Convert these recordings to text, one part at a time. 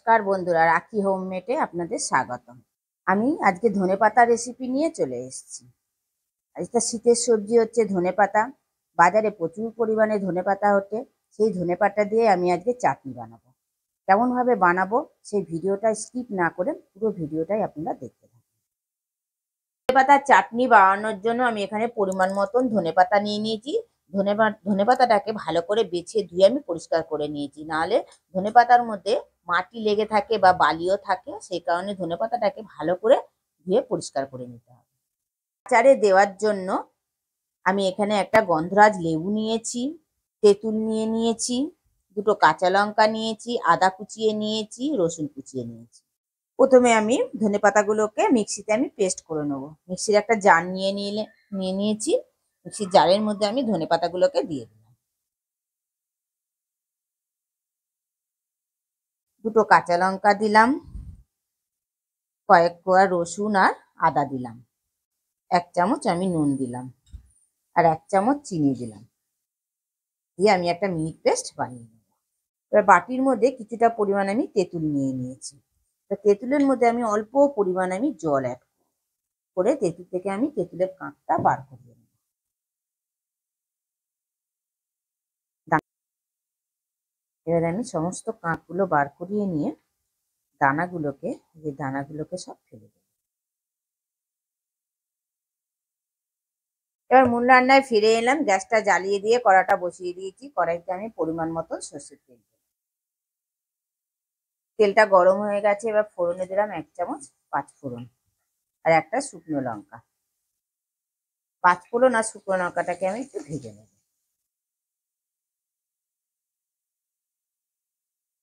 নমস্কার বন্ধুরা, রাখি হোমমেডে আপনাদের স্বাগতম। আমি আজকে ধনেপাতা রেসিপি নিয়ে চলে এসেছি। আজকে শীতের সবজি হচ্ছে ধনেপাতা। বাজারে প্রচুর পরিমাণে ধনেপাতা ওঠে। সেই ধনেপাতা দিয়ে আমি আজকে চাটনি বানাবো। কেমনভাবে বানাবো সেই ভিডিওটা স্কিপ না করে পুরো ভিডিওটাই আপনারা দেখতে থাকুন। ধনেপাতার চাটনি বানানোর জন্য আমি এখানে পরিমাণ মতন ধনেপাতা নিয়ে নিয়েছি। ধনেপাতাটাকে ভালো করে বেছে ধুয়ে আমি পরিষ্কার করে নিয়েছি, নাহলে ধনেপাতার মধ্যে মাটি লেগে থাকে বা বালিও থাকে, সেই কারণে ধনেপাতাটাকে ভালো করে ধুয়ে পরিষ্কার করে নিতে হবে। আচারে দেওয়ার জন্য আমি এখানে একটা গন্ধরাজ লেবু নিয়েছি, তেঁতুল নিয়ে নিয়েছি, দুটো কাঁচা লঙ্কা নিয়েছি, আদা কুচিয়ে নিয়েছি, রসুন কুচিয়ে নিয়েছি। প্রথমে আমি ধনেপাতাগুলোকে মিক্সিতে আমি পেস্ট করে নেবো। মিক্সির একটা জার নিয়ে নিয়েছি। মিক্সির জারের মধ্যে আমি ধনেপাতাগুলোকে দিয়ে দিলাম। দুটো কাঁচা লঙ্কা দিলাম, কয়েক কোয়া রসুন আর আদা দিলাম, 1 চামচ আমি নুন দিলাম, আর 1 চামচ চিনি দিলাম। দিয়ে আমি একটা মিহি পেস্ট বানিয়ে নেব। এবার বাটির মধ্যে কিছুটা পরিমাণ আমি তেঁতুল নিয়ে নিয়েছি। তেঁতুলের মধ্যে আমি অল্প পরিমাণ আমি জল অ্যাড করে তেঁতুল থেকে আমি তেঁতুলের কাঁকটা বার করে নেব। এবার আমি সমস্ত কাঁকগুলো বার করিয়ে নিয়ে দানাগুলোকে সব ফেলে দেব। এবার মূল রান্নায় ফিরে এলাম। গ্যাসটা জ্বালিয়ে দিয়ে কড়াটা বসিয়ে দিয়েছি। কড়াইতে আমি পরিমাণ মতো সর্ষের তেল দিলাম। তেলটা গরম হয়ে গেছে। এবার ফোড়নে দিলাম 1 চামচ 5 ফোড়ন আর একটা শুকনো লঙ্কা। 5 ফোড়ন আর শুকনো লঙ্কাটাকে আমি একটু ভেজে নেব।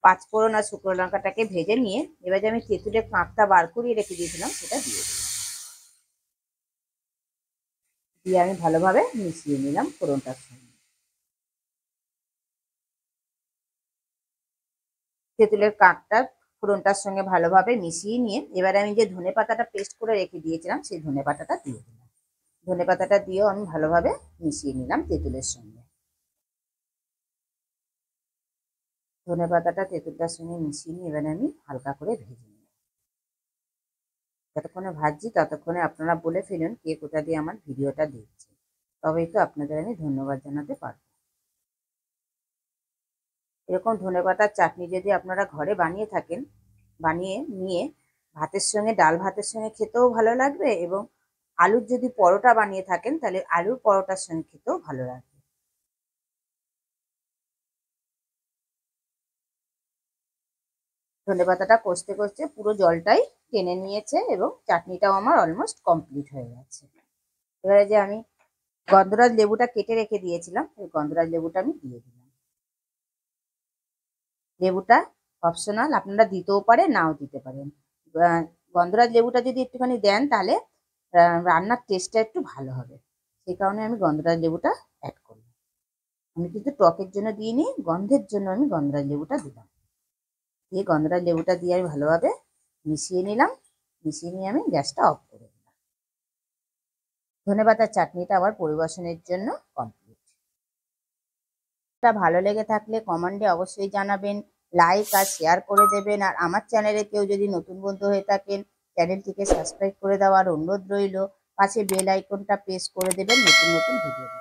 5 ফোড়ন আর শুকনো লঙ্কাটাকে ভেজে নিয়ে এবার যে আমি তেঁতুলের কাঁকটা বার করিয়ে রেখে দিয়েছিলাম সেটা দিয়ে দিলাম। দিয়ে আমি ভালোভাবে মিশিয়ে নিলাম ফোড়নটার সঙ্গে। তেঁতুলের কাঁকটা ফোড়নটার সঙ্গে ভালোভাবে মিশিয়ে নিয়ে এবারে আমি যে ধনেপাতাটা পেস্ট করে রেখে দিয়েছিলাম সেই ধনেপাতাটা দিয়ে দিলাম। ধনেপাতাটা দিয়েও আমি ভালোভাবে মিশিয়ে নিলাম তেঁতুলের সঙ্গে। ধনেপাতাটা তেঁতুলটার সঙ্গে মিশিয়ে নিয়ে এবারে আমি হালকা করে ভেজে নিই। যতক্ষণে ভাজছি ততক্ষণে আপনারা বলে ফেলুন কে কোথা দিয়ে আমার ভিডিওটা দেখছে, তবেই তো আপনাদের আমি ধন্যবাদ জানাতে পারবো। এরকম ধনেপাতার চাটনি যদি আপনারা ঘরে বানিয়ে থাকেন, বানিয়ে নিয়ে ভাতের সঙ্গে, ডাল ভাতের সঙ্গে খেতেও ভালো লাগবে, এবং আলুর যদি পরোটা বানিয়ে থাকেন তাহলে আলুর পরোটার সঙ্গে খেতেও ভালো লাগবে। ধনেপাতাটা কষতে কষতে পুরো জলটাই টেনে নিয়েছে এবং চাটনিটাও আমার অলমোস্ট কমপ্লিট হয়ে গেছে। এবারে যে আমি গন্ধরাজ লেবুটা কেটে রেখে দিয়েছিলাম, এই গন্ধরাজ লেবুটা আমি দিয়ে দিলাম। লেবুটা অপশনাল, আপনারা দিতেও পারেন নাও দিতে পারেন। গন্ধরাজ লেবুটা যদি একটুখানি দেন তাহলে রান্নার টেস্টটা একটু ভালো হবে, সেই কারণে আমি গন্ধরাজ লেবুটা অ্যাড করলাম। আমি কিন্তু টকের জন্য দিইনি, গন্ধের জন্য আমি গন্ধরাজ লেবুটা দিলাম। দিয়ে গন্ধরাজ লেবুটা দিয়ে আমি ভালোভাবে মিশিয়ে নিলাম। মিশিয়ে নিয়ে আমি গ্যাসটা অফ করে দিলাম। ধনেপাতার চাটনিটা আবার পরিবেশনের জন্য কমপ্লিট। ভালো লেগে থাকলে কমেন্টে অবশ্যই জানাবেন, লাইক আর শেয়ার করে দেবেন। আর আমার চ্যানেলে কেউ যদি নতুন বন্ধু হয়ে থাকেন, চ্যানেলটিকে সাবস্ক্রাইব করে দেওয়ার অনুরোধ রইল। পাশে বেল আইকনটা প্রেস করে দেবেন নতুন নতুন ভিডিও